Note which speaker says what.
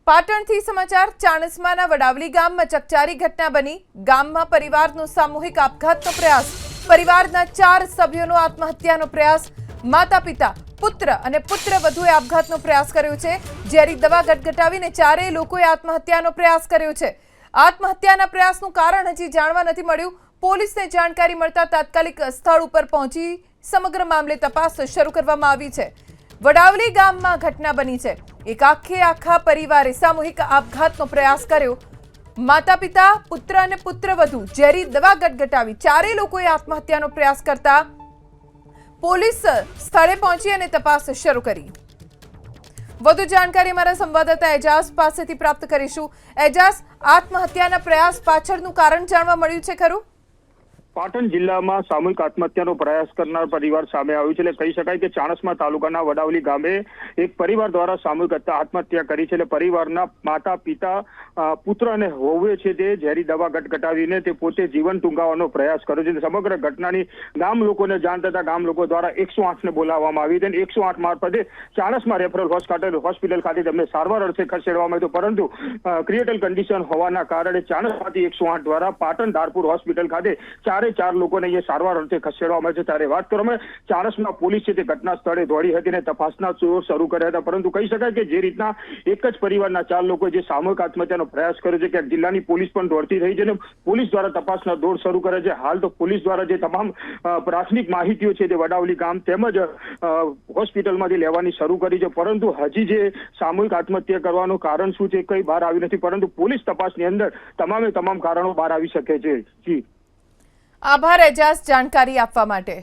Speaker 1: પાટણથી સમાચાર ચાણસ્માના વડાવલી ગામમાં ચકચારી ઘટના બની। ગામમાં પરિવારનો સામૂહિક આપઘાતનો પ્રયાસ। પરિવારના 4 સભ્યોનો આત્મહત્યાનો પ્રયાસ। માતા-પિતા, પુત્ર અને પુત્રવધુએ આપઘાતનો પ્રયાસ કર્યો છે। ઝેરી દવા ગટગટાવીને ચારેય લોકોએ આત્મહત્યાનો પ્રયાસ કર્યો છે। આત્મહત્યાના પ્રયાસનું કારણ હજી જાણવા નથી મળ્યું। પોલીસને જાણકારી મળતા તાત્કાલિક સ્થળ ઉપર પહોંચી સમગ્ર મામલે તપાસ શરૂ કરવામાં આવી છે। વડાવલી ગામમાં ઘટના બની છે। એક આખા પરિવારે સામૂહિક આપઘાતનો પ્રયાસ કર્યો। માતા-પિતા, પુત્ર અને પુત્રવધુ ઝેરી દવા ગટગટાવી ચારેય લોકોએ આત્મહત્યાનો પ્રયાસ કરતા પોલીસ સ્થળે પહોંચી અને તપાસ શરૂ કરી। વધુ જાણકારી અમારા સંવાદદાતા એજાઝ પાસેથી પ્રાપ્ત કરીશું। એજાઝ, આત્મહત્યાના પ્રયાસ પાછળનું કારણ જાણવા મળ્યું છે ખરું?
Speaker 2: પાટણ જિલ્લામાં સામૂહિક આત્મહત્યાનો પ્રયાસ કરનાર પરિવાર સામે આવ્યું છે। એટલે કહી શકાય કે ચાણસ્મા તાલુકાના વડાવલી ગામે એક પરિવાર દ્વારા સામૂહિક આત્મહત્યા કરી છે। એટલે પરિવારના માતા, પિતા, પુત્ર અને વહુએ છે તે ઝેરી દવા ગટગટાવીને તે પોતે જીવન ટૂંકાવવાનો પ્રયાસ કર્યો છે। સમગ્ર ઘટનાની ગામ લોકોને જાણ થતા ગામ લોકો દ્વારા 108ને બોલાવવામાં આવી હતી। 108 મારફતે ચાણસ્મા રેફરલ હોસ્પિટલ ખાતે તેમને સારવાર અર્થે ખસેડવામાં આવ્યું, પરંતુ ક્રિટિકલ કન્ડિશન હોવાના કારણે ચાણસ્માથી 108 દ્વારા પાટણ ધારપુર હોસ્પિટલ ખાતે 4 લોકોને અહીંયા સારવાર અર્થે ખસેડવામાં આવે છે। ત્યારે વાત કરવામાં ચાણસ્મા પોલીસ છે તે ઘટના સ્થળે દોડી હતી અને તપાસના શરૂ કર્યા હતા, પરંતુ કહી શકાય કે જે રીતના એક જ પરિવારના 4 લોકોએ જે સામૂહિક આત્મહત્યાનો પ્રયાસ કર્યો છે, ક્યાંક જિલ્લાની પોલીસ પણ દોડતી થઈ છે અને પોલીસ દ્વારા તપાસના દોર શરૂ કરે છે। હાલ તો પોલીસ દ્વારા જે તમામ પ્રાથમિક માહિતીઓ છે તે વડાવલી ગામ તેમજ હોસ્પિટલમાંથી લેવાની શરૂ કરી છે, પરંતુ હજી જે સામૂહિક આત્મહત્યા કરવાનું કારણ શું છે કંઈ બહાર આવ્યું નથી, પરંતુ પોલીસ તપાસની અંદર તમામ કારણો બહાર આવી શકે છે। જી,
Speaker 1: આભાર એજાઝ જાણકારી આપવા માટે।